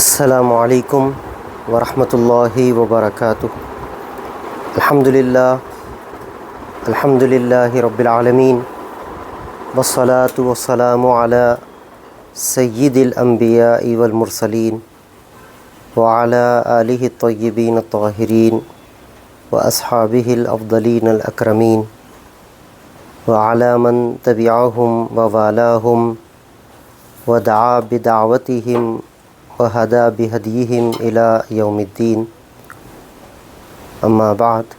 السلام علیکم ورحمۃ اللہ وبرکاتہ۔ الحمد للہ رب العالمین، والصلاة والسلام علی سید الانبیاء والمرسلین وعلی آلہ الطیبین الطاہرین واصحابہ الافضلین الاکرمین وعلی من تبعہم ووالاہم ودعا بدعوتہم وہدی بہدیہم الی یوم الدین، اما بعد،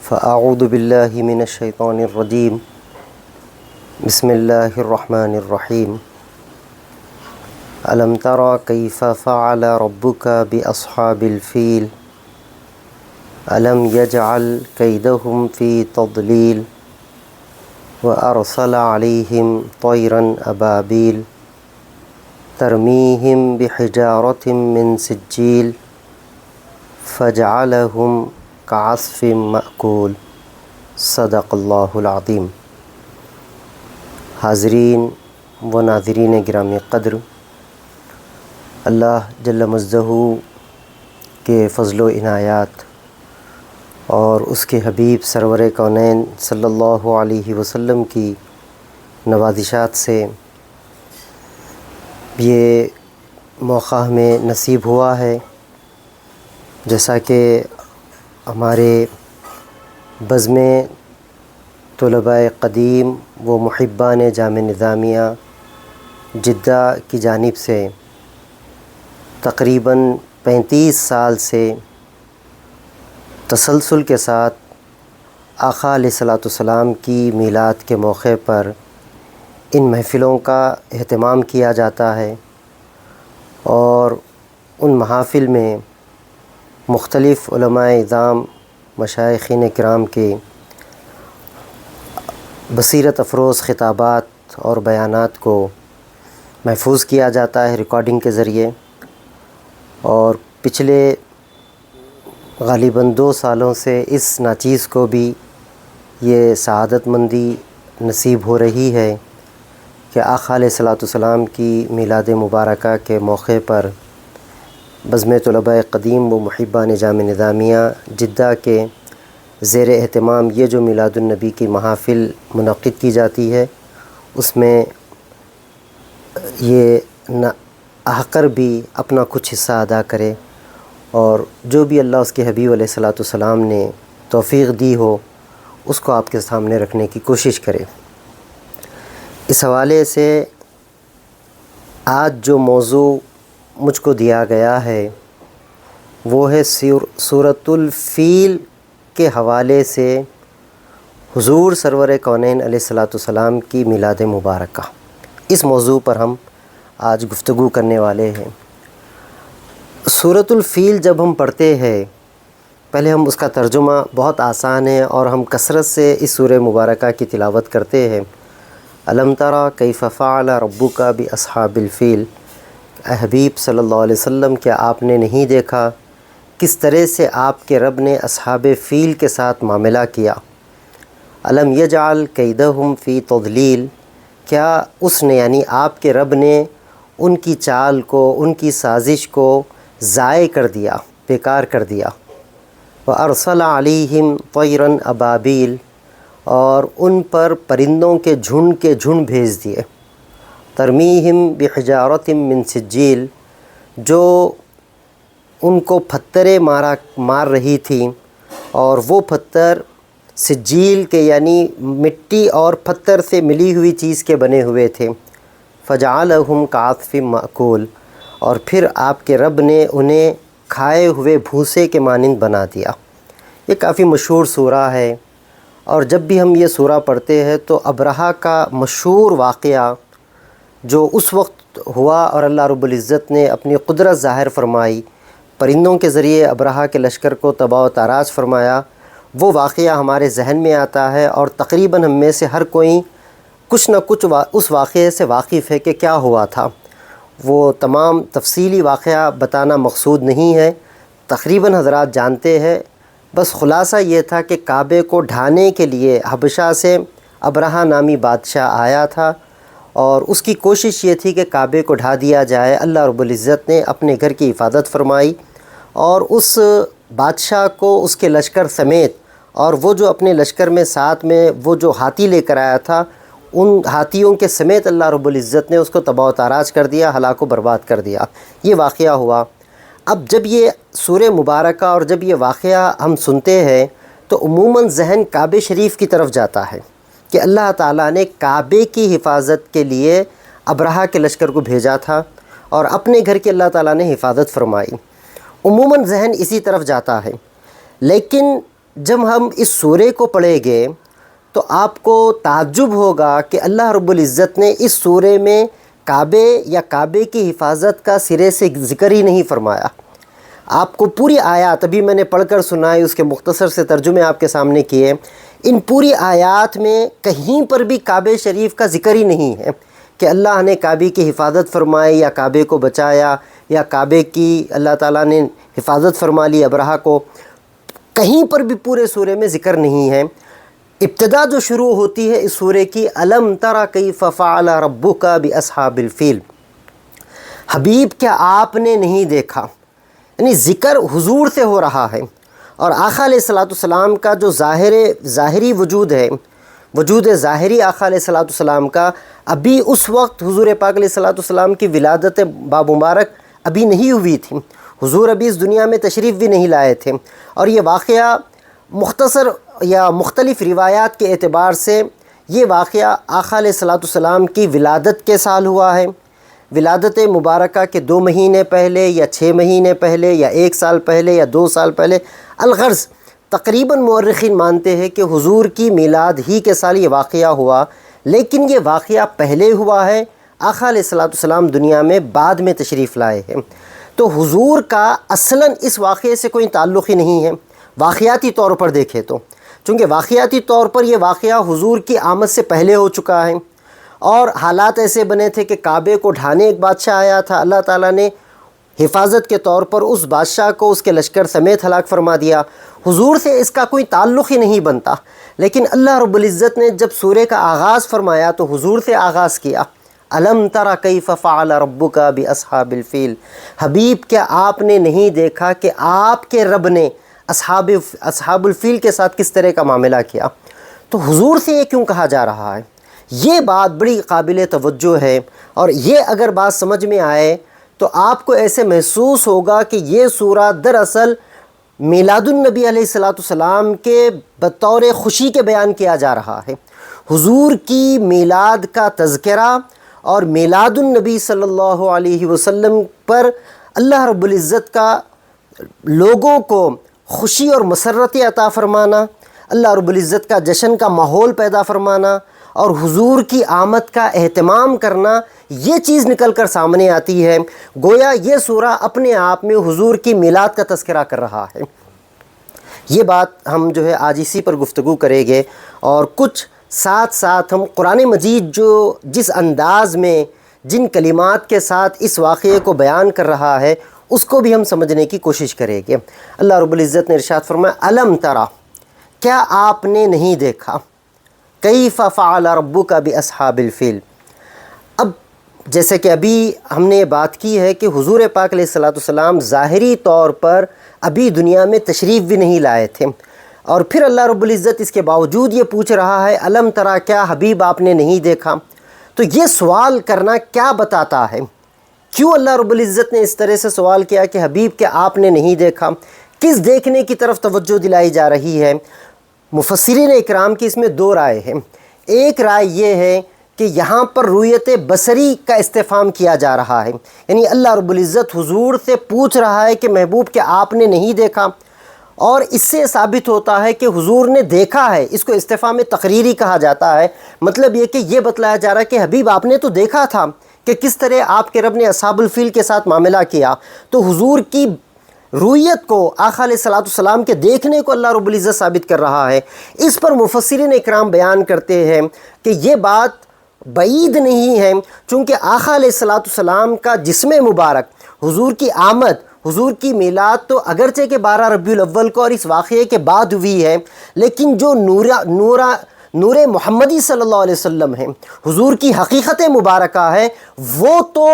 فاعوذ باللہ من الشیطان الرجیم، بسم اللہ الرحمن الرحیم۔ الم تر کیف فعل ربک باصحاب الفیل الم یجعل کیدہم فی تضلیل وارسل علیہم طیرا ابابیل ترمیہم بحجارۃ من سجیل فجعلہم کعصف مأکول۔ صدق اللہ العظیم۔ حاضرین و ناظرین گرامی قدر، اللہ جل مجدہ کے فضل و عنایات اور اس کے حبیب سرور کونین صلی اللہ علیہ وسلم کی نوازشات سے یہ موقع ہمیں نصیب ہوا ہے، جیسا کہ ہمارے بزم طلباء قدیم و محبان جامعہ نظامیہ جدہ کی جانب سے تقریباً 35 سال سے تسلسل کے ساتھ آقا علیہ الصلوۃ والسلام کی میلاد کے موقع پر ان محفلوں کا اہتمام کیا جاتا ہے، اور ان محافل میں مختلف علماء اعظام مشائخین کرام کے بصیرت افروز خطابات اور بیانات کو محفوظ کیا جاتا ہے ریکارڈنگ کے ذریعے۔ اور پچھلے غالباً 2 سالوں سے اس ناچیز کو بھی یہ سعادت مندی نصیب ہو رہی ہے کہ آقا علیہ الصلوۃ والسلام کی میلاد مبارکہ کے موقع پر بزم طلباء قدیم و محبان جامعہ نظامیہ جدہ کے زیر اہتمام یہ جو میلاد النبی کی محافل منعقد کی جاتی ہے، اس میں یہ آ کر بھی اپنا کچھ حصہ ادا کرے، اور جو بھی اللہ اس کے حبیب علیہ الصلوۃ والسلام نے توفیق دی ہو اس کو آپ کے سامنے رکھنے کی کوشش کرے۔ اس حوالے سے آج جو موضوع مجھ کو دیا گیا ہے وہ ہے سورۃ الفیل کے حوالے سے حضور سرور کونین علیہ الصلوۃ والسلام کی میلاد مبارکہ۔ اس موضوع پر ہم آج گفتگو کرنے والے ہیں۔ سورۃ الفیل جب ہم پڑھتے ہیں، پہلے ہم اس کا ترجمہ بہت آسان ہے اور ہم کثرت سے اس سورہ مبارکہ کی تلاوت کرتے ہیں۔ الم تر کیف فعل ربک باصحاب الفیل، اے حبیب صلی اللہ علیہ وسلم، کیا آپ نے نہیں دیکھا کس طرح سے آپ کے رب نے اصحاب فیل کے ساتھ معاملہ کیا؟ الم یجعل کیدہم فی تضلیل، کیا اس نے یعنی آپ کے رب نے ان کی چال کو، ان کی سازش کو ضائع کر دیا، بیکار کر دیا۔ وارسل علیہم طیرا ابابیل، اور ان پر پرندوں کے جھنڈ بھیج دیے۔ ترمیہم بحجارۃ من سجیل، جو ان کو پتھریں مار رہی تھیں، اور وہ پتھر سجیل کے یعنی مٹی اور پتھر سے ملی ہوئی چیز کے بنے ہوئے تھے۔ فجعلہم کعصف مأکول، اور پھر آپ کے رب نے انہیں کھائے ہوئے بھوسے کے مانند بنا دیا۔ یہ کافی مشہور سورہ ہے، اور جب بھی ہم یہ سورہ پڑھتے ہیں تو ابرہہ کا مشہور واقعہ جو اس وقت ہوا اور اللہ رب العزت نے اپنی قدرت ظاہر فرمائی، پرندوں کے ذریعے ابرہہ کے لشکر کو تباہ و تاراج فرمایا، وہ واقعہ ہمارے ذہن میں آتا ہے، اور تقریباً ہم میں سے ہر کوئی کچھ نہ کچھ اس واقعے سے واقف ہے کہ کیا ہوا تھا۔ وہ تمام تفصیلی واقعہ بتانا مقصود نہیں ہے، تقریباً حضرات جانتے ہیں۔ بس خلاصہ یہ تھا کہ کعبے کو ڈھانے کے لیے حبشہ سے ابرہہ نامی بادشاہ آیا تھا، اور اس کی کوشش یہ تھی کہ کعبے کو ڈھا دیا جائے۔ اللہ رب العزت نے اپنے گھر کی حفاظت فرمائی اور اس بادشاہ کو اس کے لشکر سمیت، اور وہ جو اپنے لشکر میں ساتھ میں وہ جو ہاتھی لے کر آیا تھا، ان ہاتھیوں کے سمیت اللہ رب العزت نے اس کو تباہ و تاراج کر دیا، ہلاک و برباد کر دیا۔ یہ واقعہ ہوا۔ اب جب یہ سورہ مبارکہ اور جب یہ واقعہ ہم سنتے ہیں تو عموماً ذہن کعبہ شریف کی طرف جاتا ہے کہ اللہ تعالیٰ نے کعبے کی حفاظت کے لیے ابرہہ کے لشکر کو بھیجا تھا اور اپنے گھر کی اللہ تعالیٰ نے حفاظت فرمائی۔ عموماً ذہن اسی طرف جاتا ہے، لیکن جب ہم اس سورے کو پڑھیں گے تو آپ کو تعجب ہوگا کہ اللہ رب العزت نے اس سورے میں کعبے یا کعبے کی حفاظت کا سرے سے ذکر ہی نہیں فرمایا۔ آپ کو پوری آیات ابھی میں نے پڑھ کر سنائی، اس کے مختصر سے ترجمے آپ کے سامنے کیے، ان پوری آیات میں کہیں پر بھی کعبہ شریف کا ذکر ہی نہیں ہے کہ اللہ نے کعبے کی حفاظت فرمائی یا کعبے کو بچایا یا کعبے کی اللہ تعالیٰ نے حفاظت فرما لی ابرہہ کو۔ کہیں پر بھی پورے سورے میں ذکر نہیں ہے۔ ابتدا جو شروع ہوتی ہے اس سورے کی، الم تر کیف فعل ربک باصحاب الفیل، حبیب کیا آپ نے نہیں دیکھا، یعنی ذکر حضور سے ہو رہا ہے، اور آقا علیہ الصلوۃ والسلام کا جو ظاہری وجود ہے، وجود ظاہری آقا علیہ الصلوۃ والسلام کا، ابھی اس وقت حضور پاک علیہ الصلوۃ والسلام کی ولادت بامبارک ابھی نہیں ہوئی تھی، حضور ابھی اس دنیا میں تشریف بھی نہیں لائے تھے، اور یہ واقعہ مختصر یا مختلف روایات کے اعتبار سے یہ واقعہ آقا علیہ الصلوۃ والسلام کی ولادت کے سال ہوا ہے، ولادت مبارکہ کے 2 مہینے پہلے یا 6 مہینے پہلے یا 1 سال پہلے یا 2 سال پہلے، الغرض تقریباً مورخین مانتے ہیں کہ حضور کی میلاد ہی کے سال یہ واقعہ ہوا، لیکن یہ واقعہ پہلے ہوا ہے، آقا علیہ الصلوۃ والسلام دنیا میں بعد میں تشریف لائے ہیں، تو حضور کا اصلاً اس واقعے سے کوئی تعلق ہی نہیں ہے واقعاتی طور پر دیکھیں تو، چونکہ واقعاتی طور پر یہ واقعہ حضور کی آمد سے پہلے ہو چکا ہے، اور حالات ایسے بنے تھے کہ کعبے کو ڈھانے ایک بادشاہ آیا تھا، اللہ تعالیٰ نے حفاظت کے طور پر اس بادشاہ کو اس کے لشکر سمیت ہلاک فرما دیا، حضور سے اس کا کوئی تعلق ہی نہیں بنتا، لیکن اللہ رب العزت نے جب سورے کا آغاز فرمایا تو حضور سے آغاز کیا، الم تر کیف فعل ربک باصحاب الفیل، حبیب کیا آپ نے نہیں دیکھا کہ آپ کے رب نے اصحاب الفیل کے ساتھ کس طرح کا معاملہ کیا۔ تو حضور سے یہ کیوں کہا جا رہا ہے؟ یہ بات بڑی قابل توجہ ہے، اور یہ اگر بات سمجھ میں آئے تو آپ کو ایسے محسوس ہوگا کہ یہ سورہ دراصل میلاد النبی علیہ الصلوۃ والسلام کے بطور خوشی کے بیان کیا جا رہا ہے، حضور کی میلاد کا تذکرہ اور میلاد النبی صلی اللہ علیہ وسلم پر اللہ رب العزت کا لوگوں کو خوشی اور مسرت عطا فرمانا، اللہ رب العزت کا جشن کا ماحول پیدا فرمانا اور حضور کی آمد کا اہتمام کرنا، یہ چیز نکل کر سامنے آتی ہے، گویا یہ سورہ اپنے آپ میں حضور کی میلاد کا تذکرہ کر رہا ہے۔ یہ بات ہم جو ہے آج اسی پر گفتگو کریں گے، اور کچھ ساتھ ساتھ ہم قرآن مجید جو جس انداز میں جن کلمات کے ساتھ اس واقعے کو بیان کر رہا ہے اس کو بھی ہم سمجھنے کی کوشش کریں گے۔ اللہ رب العزت نے ارشاد فرمایا، الم ترا، کیا آپ نے نہیں دیکھا، کیف فعل ربک باصحاب الفیل۔ اب جیسے کہ ابھی ہم نے بات کی ہے کہ حضور پاک علیہ الصلوۃ والسلام ظاہری طور پر ابھی دنیا میں تشریف بھی نہیں لائے تھے، اور پھر اللہ رب العزت اس کے باوجود یہ پوچھ رہا ہے، الم ترا، کیا حبیب آپ نے نہیں دیکھا؟ تو یہ سوال کرنا کیا بتاتا ہے؟ کیوں اللہ رب العزت نے اس طرح سے سوال کیا کہ حبیب کیا آپ نے نہیں دیکھا؟ کس دیکھنے کی طرف توجہ دلائی جا رہی ہے؟ مفسرین اکرام کی اس میں 2 رائے ہیں۔ ایک رائے یہ ہے کہ یہاں پر رؤیت بصری کا استفہام کیا جا رہا ہے، یعنی اللہ رب العزت حضور سے پوچھ رہا ہے کہ محبوب کیا آپ نے نہیں دیکھا، اور اس سے ثابت ہوتا ہے کہ حضور نے دیکھا ہے، اس کو استفہام تقریری کہا جاتا ہے، مطلب یہ کہ یہ بتلایا جا رہا ہے کہ حبیب آپ نے تو دیکھا تھا کہ کس طرح آپ کے رب نے اصحاب الفیل کے ساتھ معاملہ کیا، تو حضور کی رؤیت کو، آقا علیہ الصلوۃ والسلام کے دیکھنے کو اللہ رب العزت ثابت کر رہا ہے۔ اس پر مفسرین اکرام بیان کرتے ہیں کہ یہ بات بعید نہیں ہے، چونکہ آقا علیہ الصلوۃ والسلام کا جسم مبارک، حضور کی آمد، حضور کی میلاد تو اگرچہ کہ 12 ربیع الاول کو اور اس واقعے کے بعد ہوئی ہے، لیکن جو نور محمدی صلی اللہ علیہ وسلم ہے، حضور کی حقیقت مبارکہ ہے، وہ تو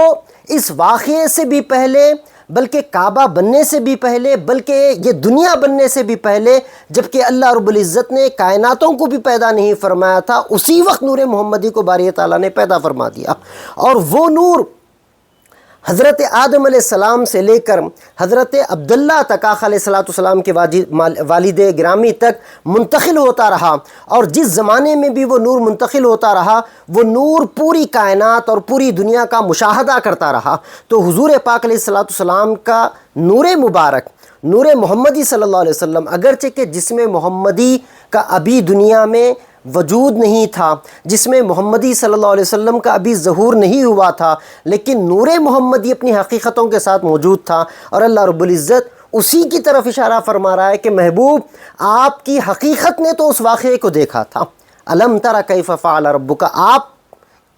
اس واقعے سے بھی پہلے، بلکہ کعبہ بننے سے بھی پہلے، بلکہ یہ دنیا بننے سے بھی پہلے، جبکہ اللہ رب العزت نے کائناتوں کو بھی پیدا نہیں فرمایا تھا، اسی وقت نور محمدی کو باری تعالیٰ نے پیدا فرما دیا۔ اور وہ نور حضرت آدم علیہ السلام سے لے کر حضرت عبداللہ تک، آقا علیہ السلام کے والد گرامی تک منتقل ہوتا رہا، اور جس زمانے میں بھی وہ نور منتقل ہوتا رہا، وہ نور پوری کائنات اور پوری دنیا کا مشاہدہ کرتا رہا۔ تو حضور پاک علیہ السلام کا نور مبارک، نور محمدی صلی اللہ علیہ وسلم، اگرچہ کہ جسم محمدی کا ابھی دنیا میں وجود نہیں تھا، جس میں محمدی صلی اللہ علیہ وسلم کا ابھی ظہور نہیں ہوا تھا، لیکن نور محمدی اپنی حقیقتوں کے ساتھ موجود تھا، اور اللہ رب العزت اسی کی طرف اشارہ فرما رہا ہے کہ محبوب، آپ کی حقیقت نے تو اس واقعے کو دیکھا تھا، الم تر کیف فعل ربک، آپ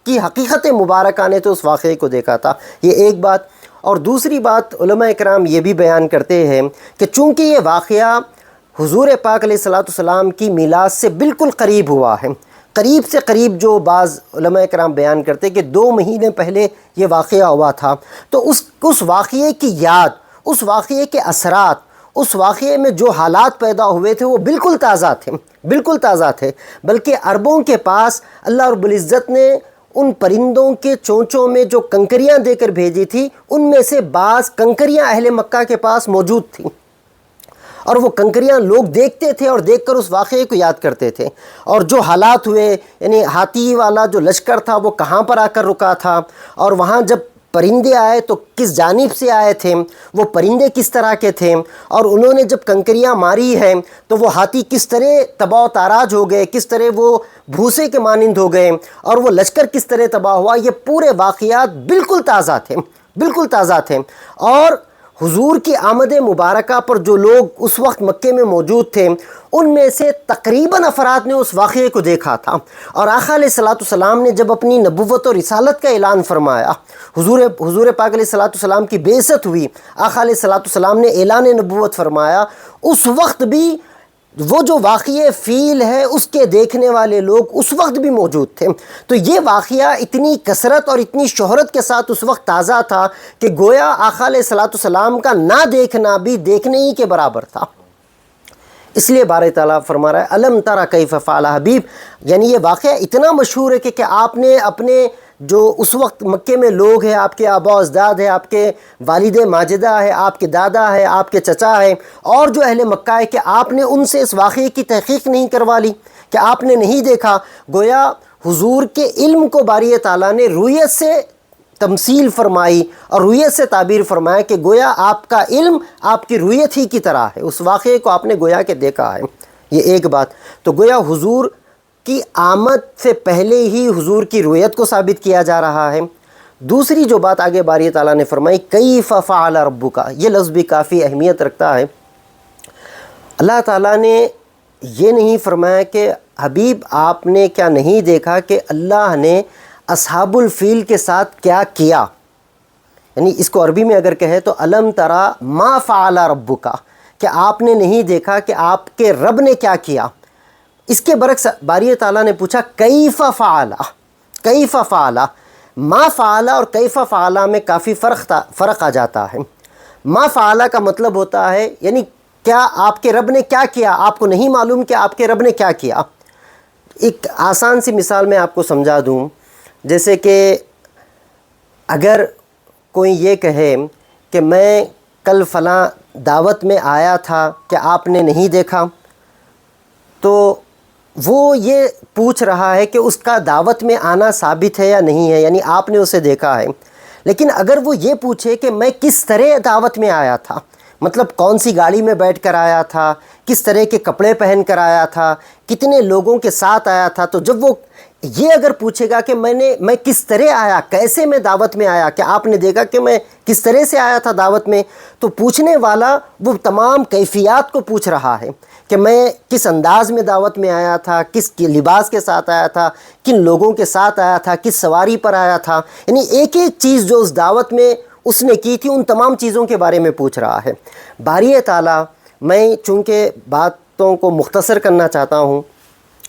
کی حقیقت مبارکہ نے تو اس واقعے کو دیکھا تھا۔ یہ ایک بات۔ اور دوسری بات، علماء کرام یہ بھی بیان کرتے ہیں کہ چونکہ یہ واقعہ حضور پاک علیہ السلام کی میلاد سے بالکل قریب ہوا ہے، قریب سے قریب، جو بعض علماء کرام بیان کرتے کہ 2 مہینے پہلے یہ واقعہ ہوا تھا، تو اس واقعے کی یاد، اس واقعے کے اثرات، اس واقعے میں جو حالات پیدا ہوئے تھے وہ بالکل تازہ تھے، بالکل تازہ تھے، بلکہ عربوں کے پاس اللہ رب العزت نے ان پرندوں کے چونچوں میں جو کنکریاں دے کر بھیجی تھی، ان میں سے بعض کنکریاں اہل مکہ کے پاس موجود تھیں، اور وہ کنکریاں لوگ دیکھتے تھے اور دیکھ کر اس واقعے کو یاد کرتے تھے، اور جو حالات ہوئے، یعنی ہاتھی والا جو لشکر تھا وہ کہاں پر آ کر رکا تھا، اور وہاں جب پرندے آئے تو کس جانب سے آئے تھے، وہ پرندے کس طرح کے تھے، اور انہوں نے جب کنکریاں ماری ہیں تو وہ ہاتھی کس طرح تباہ و تاراج ہو گئے، کس طرح وہ بھوسے کے مانند ہو گئے، اور وہ لشکر کس طرح تباہ ہوا، یہ پورے واقعات بالکل تازہ تھے، بالکل تازہ تھے۔ اور حضور کی آمد مبارکہ پر جو لوگ اس وقت مکے میں موجود تھے، ان میں سے تقریباً افراد نے اس واقعے کو دیکھا تھا، اور آقا علیہ السلام نے جب اپنی نبوت و رسالت کا اعلان فرمایا، حضور پاک علیہ السلام کی بعثت ہوئی، آقا علیہ السلام نے اعلان نبوت فرمایا، اس وقت بھی وہ جو واقعہ فیل ہے اس کے دیکھنے والے لوگ اس وقت بھی موجود تھے۔ تو یہ واقعہ اتنی کثرت اور اتنی شہرت کے ساتھ اس وقت تازہ تھا کہ گویا آقا علیہ السلام کا نہ دیکھنا بھی دیکھنے ہی کے برابر تھا۔ اس لیے باری تعالیٰ فرما رہا ہے الم تر کیف فعل حبیب، یعنی یہ واقعہ اتنا مشہور ہے کہ آپ نے اپنے جو اس وقت مکے میں لوگ ہیں، آپ کے آبا و اجداد ہیں، آپ کے والد ماجدہ ہے، آپ کے دادا ہے، آپ کے چچا ہے، اور جو اہل مکہ ہے، کہ آپ نے ان سے اس واقعے کی تحقیق نہیں کروا لی، کہ آپ نے نہیں دیکھا۔ گویا حضور کے علم کو باری تعالیٰ نے رویت سے تمثیل فرمائی اور رویت سے تعبیر فرمایا کہ گویا آپ کا علم آپ کی رویت ہی کی طرح ہے، اس واقعے کو آپ نے گویا کہ دیکھا ہے۔ یہ ایک بات۔ تو گویا حضور کی آمد سے پہلے ہی حضور کی رویت کو ثابت کیا جا رہا ہے۔ دوسری جو بات آگے باری تعالیٰ نے فرمائی کیف فعل ربک، یہ لفظ بھی کافی اہمیت رکھتا ہے۔ اللہ تعالیٰ نے یہ نہیں فرمایا کہ حبیب آپ نے کیا نہیں دیکھا کہ اللہ نے اصحاب الفیل کے ساتھ کیا کیا، یعنی اس کو عربی میں اگر کہے تو الم ترا ما فعل ربک، کہ آپ نے نہیں دیکھا کہ آپ کے رب نے کیا کیا۔ اس کے برعکس باری تعالیٰ نے پوچھا کیف فعل، کیف فعل، ما فعل اور کیف فعل میں کافی فرق آ جاتا ہے۔ ما فعل کا مطلب ہوتا ہے یعنی کیا آپ کے رب نے کیا کیا، آپ کو نہیں معلوم کہ آپ کے رب نے کیا کیا۔ ایک آسان سی مثال میں آپ کو سمجھا دوں، جیسے کہ اگر کوئی یہ کہے کہ میں کل فلاں دعوت میں آیا تھا کہ آپ نے نہیں دیکھا، تو وہ یہ پوچھ رہا ہے کہ اس کا دعوت میں آنا ثابت ہے یا نہیں ہے، یعنی آپ نے اسے دیکھا ہے۔ لیکن اگر وہ یہ پوچھے کہ میں کس طرح دعوت میں آیا تھا، مطلب کون سی گاڑی میں بیٹھ کر آیا تھا، کس طرح کے کپڑے پہن کر آیا تھا، کتنے لوگوں کے ساتھ آیا تھا، تو جب وہ یہ اگر پوچھے گا کہ میں کس طرح آیا، کیسے میں دعوت میں آیا، کہ آپ نے دیکھا کہ میں کس طرح سے آیا تھا دعوت میں، تو پوچھنے والا وہ تمام کیفیات کو پوچھ رہا ہے کہ میں کس انداز میں دعوت میں آیا تھا، کس لباس کے ساتھ آیا تھا، کن لوگوں کے ساتھ آیا تھا، کس سواری پر آیا تھا، یعنی ایک ایک چیز جو اس دعوت میں اس نے کی تھی ان تمام چیزوں کے بارے میں پوچھ رہا ہے۔ باری تعالیٰ، میں چونکہ باتوں کو مختصر کرنا چاہتا ہوں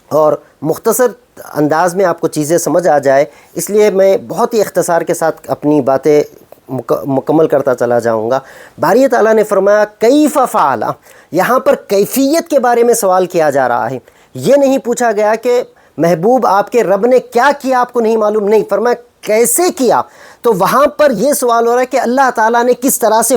اور مختصر انداز میں آپ کو چیزیں سمجھ آ جائے، اس لیے میں بہت ہی اختصار کے ساتھ اپنی باتیں مکمل کرتا چلا جاؤں گا۔ باری تعالیٰ نے فرمایا کیف فعل، یہاں پر کیفیت کے بارے میں سوال کیا جا رہا ہے، یہ نہیں پوچھا گیا کہ محبوب آپ کے رب نے کیا کیا آپ کو نہیں معلوم، نہیں، فرمایا کیسے کیا۔ تو وہاں پر یہ سوال ہو رہا ہے کہ اللہ تعالیٰ نے کس طرح سے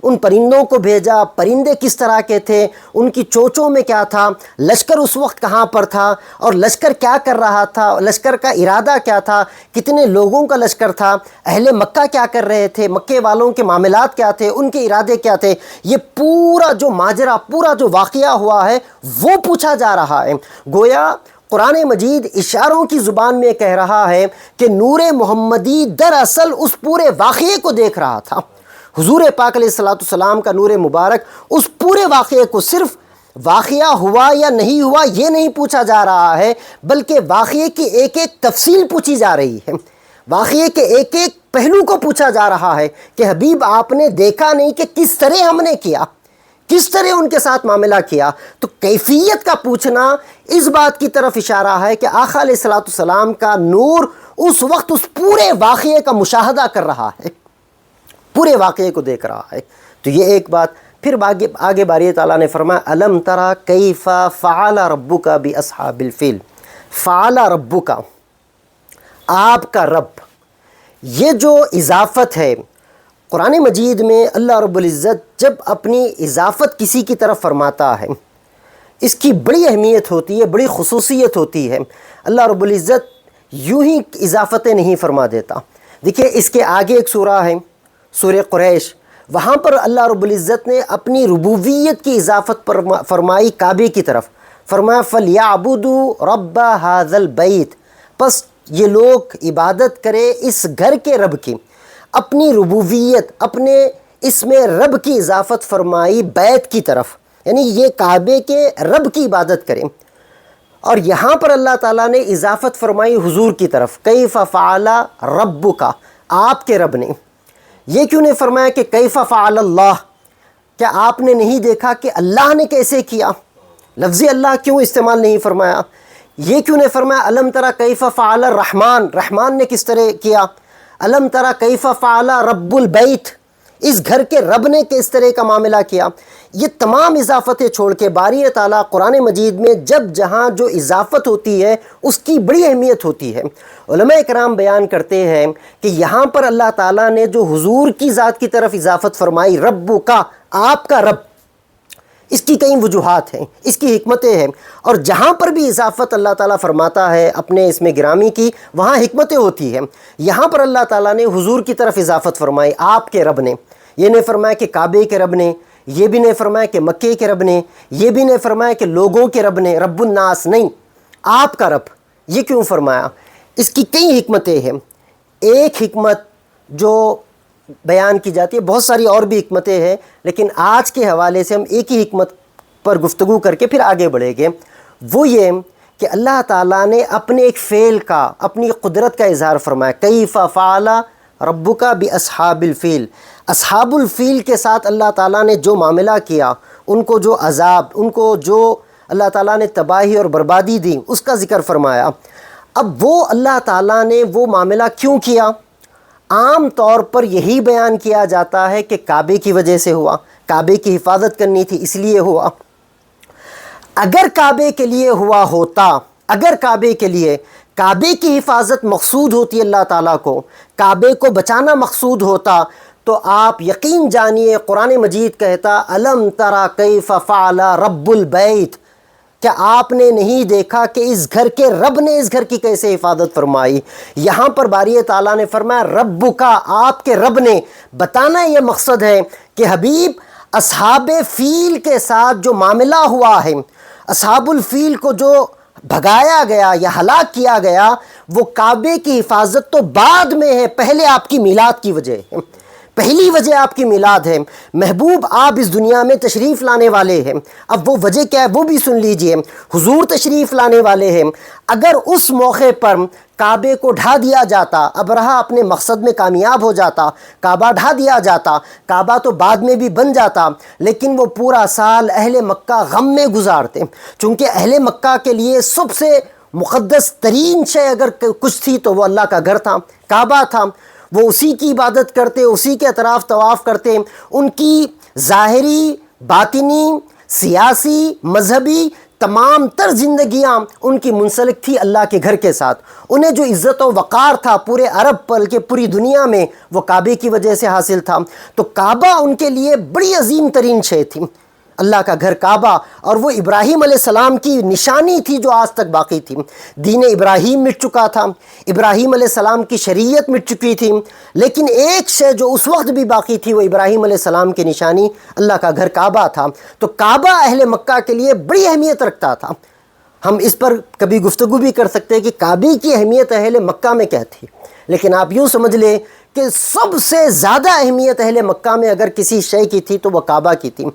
ان پرندوں کو بھیجا، پرندے کس طرح کے تھے، ان کی چونچوں میں کیا تھا، لشکر اس وقت کہاں پر تھا، اور لشکر کیا کر رہا تھا، لشکر کا ارادہ کیا تھا، کتنے لوگوں کا لشکر تھا، اہل مکہ کیا کر رہے تھے، مکے والوں کے معاملات کیا تھے، ان کے ارادے کیا تھے، یہ پورا جو ماجرا، پورا جو واقعہ ہوا ہے وہ پوچھا جا رہا ہے۔ گویا قرآن مجید اشاروں کی زبان میں کہہ رہا ہے کہ نور محمدی دراصل اس پورے واقعے کو دیکھ رہا تھا۔ حضور پاک علیہ السلام کا نور مبارک اس پورے واقعے کو، صرف واقعہ ہوا یا نہیں ہوا یہ نہیں پوچھا جا رہا ہے، بلکہ واقعے کی ایک ایک تفصیل پوچھی جا رہی ہے، واقعے کے ایک ایک پہلو کو پوچھا جا رہا ہے کہ حبیب آپ نے دیکھا نہیں کہ کس طرح ہم نے کیا، کس طرح ان کے ساتھ معاملہ کیا۔ تو کیفیت کا پوچھنا اس بات کی طرف اشارہ ہے کہ آقا علیہ السلام کا نور اس وقت اس پورے واقعے کا مشاہدہ کر رہا ہے، پورے واقعے کو دیکھ رہا ہے۔ تو یہ ایک بات۔ پھر آگے باری تعالیٰ نے فرمایا الم تری کیف فعل ربک باصحاب الفیل، فعل ربک، آپ کا رب، یہ جو اضافت ہے قرآن مجید میں اللہ رب العزت جب اپنی اضافت کسی کی طرف فرماتا ہے اس کی بڑی اہمیت ہوتی ہے، بڑی خصوصیت ہوتی ہے۔ اللہ رب العزت یوں ہی اضافتیں نہیں فرما دیتا۔ دیکھیے اس کے آگے ایک سورہ ہے سورہ قریش، وہاں پر اللہ رب العزت نے اپنی ربوبیت کی اضافت فرمائی کعبے کی طرف، فرمایا فَلْيَعْبُدُوا رَبَّ هَذَا الْبَيْتِ، پس یہ لوگ عبادت کرے اس گھر کے رب کی۔ اپنی ربوبیت، اپنے اسم رب کی اضافت فرمائی بیت کی طرف، یعنی یہ کعبے کے رب کی عبادت کریں۔ اور یہاں پر اللہ تعالیٰ نے اضافت فرمائی حضور کی طرف، کیف فعل ربک، آپ کے رب نے۔ یہ کیوں نے فرمایا کہ کیف فعل اللہ، کیا آپ نے نہیں دیکھا کہ اللہ نے کیسے کیا؟ لفظ اللہ کیوں استعمال نہیں فرمایا؟ یہ کیوں نے فرمایا الم تری کیف فعل الرحمن، رحمان نے کس طرح کیا؟ الم تری کیف فعل رب البیت، اس گھر کے رب نے کس طرح کا معاملہ کیا؟ یہ تمام اضافتیں چھوڑ کے باری تعالیٰ قرآن مجید میں جب جہاں جو اضافت ہوتی ہے اس کی بڑی اہمیت ہوتی ہے۔ علماء کرام بیان کرتے ہیں کہ یہاں پر اللہ تعالیٰ نے جو حضور کی ذات کی طرف اضافت فرمائی رب کا، آپ کا رب، اس کی کئی وجوہات ہیں، اس کی حکمتیں ہیں، اور جہاں پر بھی اضافت اللہ تعالیٰ فرماتا ہے اپنے اسم گرامی کی وہاں حکمتیں ہوتی ہیں۔ یہاں پر اللہ تعالیٰ نے حضور کی طرف اضافت فرمائی آپ کے رب نے، یہ نہیں فرمایا کہ کعبے کے رب نے، یہ بھی نہیں فرمایا کہ مکے کے رب نے، یہ بھی نہیں فرمایا کہ لوگوں کے رب نے، رب الناس نہیں، آپ کا رب۔ یہ کیوں فرمایا؟ اس کی کئی حکمتیں ہیں۔ ایک حکمت جو بیان کی جاتی ہے، بہت ساری اور بھی حکمتیں ہیں، لیکن آج کے حوالے سے ہم ایک ہی حکمت پر گفتگو کر کے پھر آگے بڑھیں گے۔ وہ یہ کہ اللہ تعالیٰ نے اپنے ایک فعل کا، اپنی قدرت کا اظہار فرمایا، کیف فعل ربک باصحاب الفیل، اصحاب الفیل کے ساتھ اللہ تعالیٰ نے جو معاملہ کیا، ان کو جو عذاب، ان کو جو اللہ تعالیٰ نے تباہی اور بربادی دی، اس کا ذکر فرمایا۔ اب وہ اللہ تعالیٰ نے وہ معاملہ کیوں کیا؟ عام طور پر یہی بیان کیا جاتا ہے کہ کعبے کی وجہ سے ہوا، کعبے کی حفاظت کرنی تھی اس لیے ہوا۔ اگر کعبے کے لیے ہوا ہوتا، اگر کعبے کے لیے، کعبے کی حفاظت مقصود ہوتی اللہ تعالیٰ کو، کعبے کو بچانا مقصود ہوتا، تو آپ یقین جانیے قرآن مجید کہتا الم تری کیف فعل رب البیت، کیا آپ نے نہیں دیکھا کہ اس گھر کے رب نے اس گھر کی کیسے حفاظت فرمائی؟ یہاں پر باری تعالیٰ نے فرمایا رب کا، آپ کے رب نے۔ بتانا یہ مقصد ہے کہ حبیب اصحاب فیل کے ساتھ جو معاملہ ہوا ہے، اصحاب الفیل کو جو بھگایا گیا یا ہلاک کیا گیا، وہ کعبے کی حفاظت تو بعد میں ہے، پہلے آپ کی میلاد کی وجہ ہے، پہلی وجہ آپ کی میلاد ہے۔ محبوب آپ اس دنیا میں تشریف لانے والے ہیں، اب وہ وجہ کیا ہے وہ بھی سن لیجئے۔ حضور تشریف لانے والے ہیں، اگر اس موقع پر کعبے کو ڈھا دیا جاتا، ابرہہ اپنے مقصد میں کامیاب ہو جاتا، کعبہ ڈھا دیا جاتا، کعبہ تو بعد میں بھی بن جاتا، لیکن وہ پورا سال اہل مکہ غم میں گزارتے، چونکہ اہل مکہ کے لیے سب سے مقدس ترین شے اگر کچھ تھی تو وہ اللہ کا گھر تھا، کعبہ تھا، وہ اسی کی عبادت کرتے، اسی کے اطراف طواف کرتے، ان کی ظاہری، باطنی، سیاسی، مذہبی تمام تر زندگیاں ان کی منسلک تھی اللہ کے گھر کے ساتھ۔ انہیں جو عزت و وقار تھا پورے عرب بلکہ پوری دنیا میں وہ کعبے کی وجہ سے حاصل تھا۔ تو کعبہ ان کے لیے بڑی عظیم ترین شے تھی، اللہ کا گھر کعبہ، اور وہ ابراہیم علیہ السلام کی نشانی تھی جو آج تک باقی تھی۔ دین ابراہیم مٹ چکا تھا، ابراہیم علیہ السلام کی شریعت مٹ چکی تھی، لیکن ایک شے جو اس وقت بھی باقی تھی وہ ابراہیم علیہ السلام کی نشانی اللہ کا گھر کعبہ تھا۔ تو کعبہ اہل مکہ کے لیے بڑی اہمیت رکھتا تھا۔ ہم اس پر کبھی گفتگو بھی کر سکتے ہیں کہ کعبے کی اہمیت اہل مکہ میں کیا تھی، لیکن آپ یوں سمجھ لیں کہ سب سے زیادہ اہمیت اہل مکہ میں اگر کسی شے کی تھی تو وہ کعبہ کی تھی۔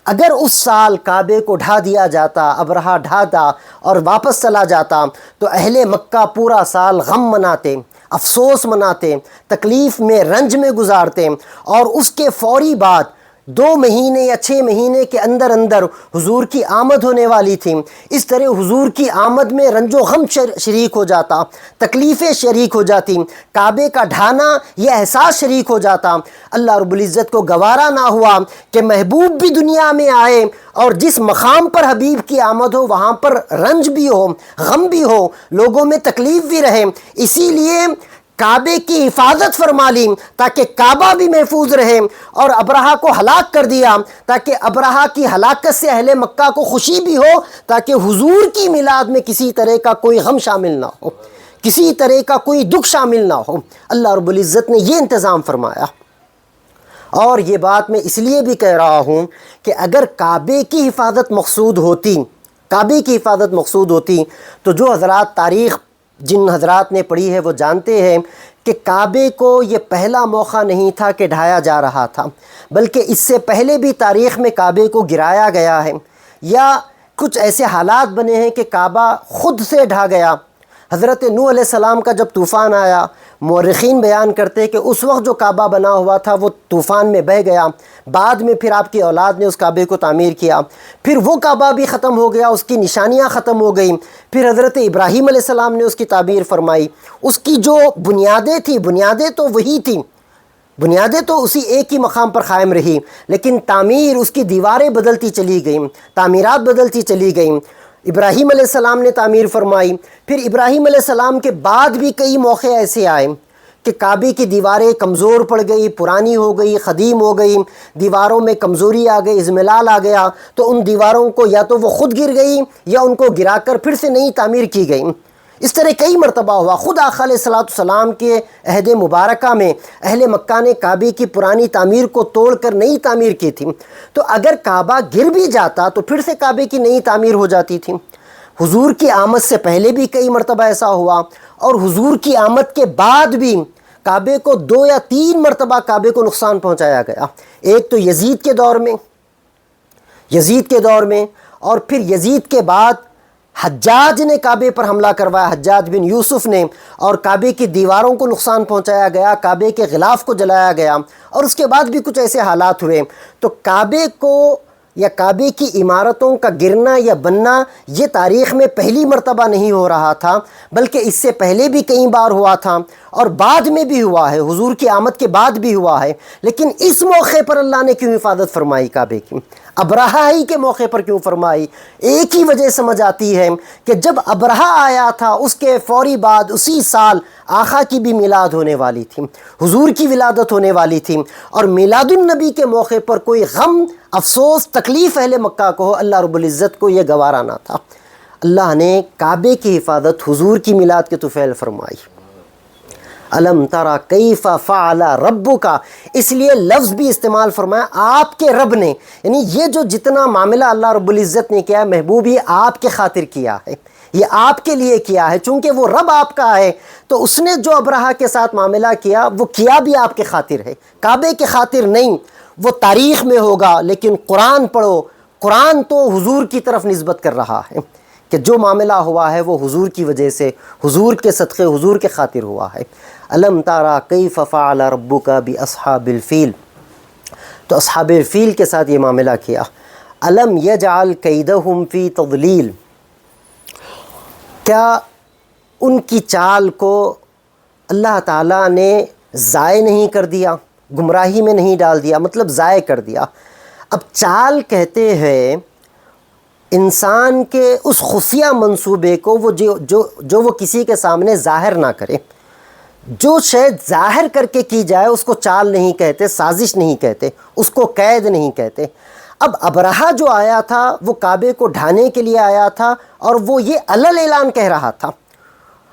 اگر اس سال کعبے کو ڈھا دیا جاتا، ابرہہ ڈھاتا اور واپس چلا جاتا تو اہل مکہ پورا سال غم مناتے، افسوس مناتے، تکلیف میں، رنج میں گزارتے، اور اس کے فوری بعد 2 مہینے یا 6 مہینے کے اندر اندر حضور کی آمد ہونے والی تھی۔ اس طرح حضور کی آمد میں رنج و غم شریک ہو جاتا، تکلیفیں شریک ہو جاتی، کعبے کا ڈھانا یہ احساس شریک ہو جاتا۔ اللہ رب العزت کو گوارا نہ ہوا کہ محبوب بھی دنیا میں آئے اور جس مقام پر حبیب کی آمد ہو وہاں پر رنج بھی ہو، غم بھی ہو، لوگوں میں تکلیف بھی رہے۔ اسی لیے کعبے کی حفاظت فرما لی تاکہ کعبہ بھی محفوظ رہے، اور ابرہہ کو ہلاک کر دیا تاکہ ابرہہ کی ہلاکت سے اہل مکہ کو خوشی بھی ہو، تاکہ حضور کی میلاد میں کسی طرح کا کوئی غم شامل نہ ہو، کسی طرح کا کوئی دکھ شامل نہ ہو۔ اللہ رب العزت نے یہ انتظام فرمایا۔ اور یہ بات میں اس لیے بھی کہہ رہا ہوں کہ اگر کعبے کی حفاظت مقصود ہوتی تو جو حضرات تاریخ جن حضرات نے پڑھی ہے وہ جانتے ہیں کہ کعبے کو یہ پہلا موقع نہیں تھا کہ ڈھایا جا رہا تھا، بلکہ اس سے پہلے بھی تاریخ میں کعبے کو گرایا گیا ہے، یا کچھ ایسے حالات بنے ہیں کہ کعبہ خود سے ڈھا گیا۔ حضرت نوح علیہ السلام کا جب طوفان آیا، مورخین بیان کرتے کہ اس وقت جو کعبہ بنا ہوا تھا وہ طوفان میں بہہ گیا، بعد میں پھر آپ کی اولاد نے اس کعبے کو تعمیر کیا، پھر وہ کعبہ بھی ختم ہو گیا، اس کی نشانیاں ختم ہو گئیں، پھر حضرت ابراہیم علیہ السلام نے اس کی تعمیر فرمائی۔ اس کی جو بنیادیں تھیں، بنیادیں تو وہی تھیں، بنیادیں تو اسی ایک ہی مقام پر قائم رہی، لیکن تعمیر، اس کی دیواریں بدلتی چلی گئیں، تعمیرات بدلتی چلی گئیں۔ ابراہیم علیہ السلام نے تعمیر فرمائی، پھر ابراہیم علیہ السلام کے بعد بھی کئی موقع ایسے آئے کہ کعبے کی دیواریں کمزور پڑ گئی، پرانی ہو گئی، قدیم ہو گئی، دیواروں میں کمزوری آ گئی، ازملال آ گیا، تو ان دیواروں کو یا تو وہ خود گر گئی یا ان کو گرا کر پھر سے نئی تعمیر کی گئی۔ اس طرح کئی مرتبہ ہوا۔ خود آقا علیہ السلام کے عہد مبارکہ میں اہل مکہ نے کعبے کی پرانی تعمیر کو توڑ کر نئی تعمیر کی تھی۔ تو اگر کعبہ گر بھی جاتا تو پھر سے کعبے کی نئی تعمیر ہو جاتی تھی۔ حضور کی آمد سے پہلے بھی کئی مرتبہ ایسا ہوا، اور حضور کی آمد کے بعد بھی کعبے کو 2 یا 3 مرتبہ کعبے کو نقصان پہنچایا گیا۔ ایک تو یزید کے دور میں، اور پھر یزید کے بعد حجاج نے کعبے پر حملہ کروایا، حجاج بن یوسف نے، اور کعبے کی دیواروں کو نقصان پہنچایا گیا، کعبے کے غلاف کو جلایا گیا، اور اس کے بعد بھی کچھ ایسے حالات ہوئے۔ تو کعبے کو یا کعبے کی عمارتوں کا گرنا یا بننا یہ تاریخ میں پہلی مرتبہ نہیں ہو رہا تھا، بلکہ اس سے پہلے بھی کئی بار ہوا تھا، اور بعد میں بھی ہوا ہے، حضور کی آمد کے بعد بھی ہوا ہے۔ لیکن اس موقع پر اللہ نے کیوں حفاظت فرمائی کعبے کی؟ ابرہہ ہی کے موقع پر کیوں فرمائی؟ ایک ہی وجہ سمجھ آتی ہے کہ جب ابرہہ آیا تھا اس کے فوری بعد اسی سال آقا کی بھی میلاد ہونے والی تھی، حضور کی ولادت ہونے والی تھی، اور میلاد النبی کے موقع پر کوئی غم، افسوس، تکلیف اہل مکہ کو ہو، اللہ رب العزت کو یہ گوارا نہ تھا۔ اللہ نے کعبے کی حفاظت حضور کی میلاد کے طفیل فرمائی۔ الم ترى کیف فعل ربک، اس لیے لفظ بھی استعمال فرمایا آپ کے رب نے، یعنی یہ جو جتنا معاملہ اللہ رب العزت نے کیا ہے، محبوب یہ آپ کے خاطر کیا ہے، یہ آپ کے لیے کیا ہے، چونکہ وہ رب آپ کا ہے تو اس نے جو ابرہہ کے ساتھ معاملہ کیا وہ کیا بھی آپ کے خاطر ہے، کعبے کے خاطر نہیں۔ وہ تاریخ میں ہوگا، لیکن قرآن پڑھو، قرآن تو حضور کی طرف نسبت کر رہا ہے کہ جو معاملہ ہوا ہے وہ حضور کی وجہ سے، حضور کے صدقے، حضور کے خاطر ہوا ہے۔ الم ترى کیف فعل ربک باصحاب الفیل، تو اصحاب الفیل کے ساتھ یہ معاملہ کیا۔ الم یجعل کیدہم فی تضلیل، کیا ان کی چال کو اللہ تعالیٰ نے ضائع نہیں کر دیا، گمراہی میں نہیں ڈال دیا، مطلب ضائع کر دیا۔ اب چال کہتے ہیں انسان کے اس خفیہ منصوبے کو جو وہ کسی کے سامنے ظاہر نہ کرے۔ جو شاید ظاہر کر کے کی جائے اس کو چال نہیں کہتے، سازش نہیں کہتے، اس کو قید نہیں کہتے۔ اب ابرہہ جو آیا تھا وہ کعبے کو ڈھانے کے لیے آیا تھا، اور وہ یہ علل اعلان کہہ رہا تھا،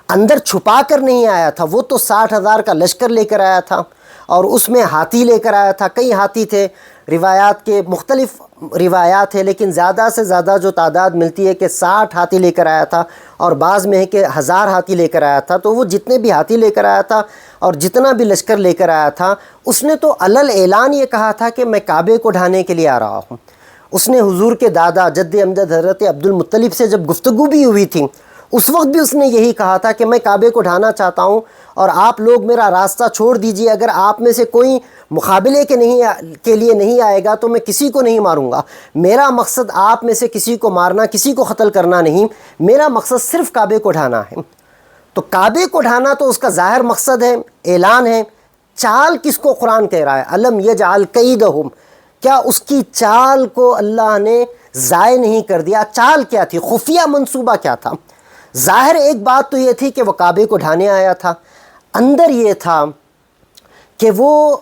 اندر چھپا کر نہیں آیا تھا۔ وہ تو 60,000 کا لشکر لے کر آیا تھا، اور اس میں ہاتھی لے کر آیا تھا، کئی ہاتھی تھے، روایات کے مختلف روایات ہے، لیکن زیادہ سے زیادہ جو تعداد ملتی ہے کہ 60 ہاتھی لے کر آیا تھا، اور بعض میں ہے کہ 1000 ہاتھی لے کر آیا تھا۔ تو وہ جتنے بھی ہاتھی لے کر آیا تھا اور جتنا بھی لشکر لے کر آیا تھا، اس نے تو علل اعلان یہ کہا تھا کہ میں کعبے کو ڈھانے کے لیے آ رہا ہوں۔ اس نے حضور کے دادا جد امجد حضرت عبد المطلب سے جب گفتگو بھی ہوئی تھی، اس وقت بھی اس نے یہی کہا تھا کہ میں کعبے کو ڈھانا چاہتا ہوں، اور آپ لوگ میرا راستہ چھوڑ دیجئے، اگر آپ میں سے کوئی مقابلے کے لیے نہیں آئے گا تو میں کسی کو نہیں ماروں گا۔ میرا مقصد آپ میں سے کسی کو مارنا، کسی کو قتل کرنا نہیں، میرا مقصد صرف کعبے کو ڈھانا ہے۔ تو کعبے کو ڈھانا تو اس کا ظاہر مقصد ہے، اعلان ہے۔ چال کس کو قرآن کہہ رہا ہے؟ الم یجعل کیدہم، کیا اس کی چال کو اللہ نے ضائع نہیں کر دیا؟ چال کیا تھی؟ خفیہ منصوبہ کیا تھا؟ ظاہر ایک بات تو یہ تھی کہ وہ کعبے کو ڈھانے آیا تھا، اندر یہ تھا کہ وہ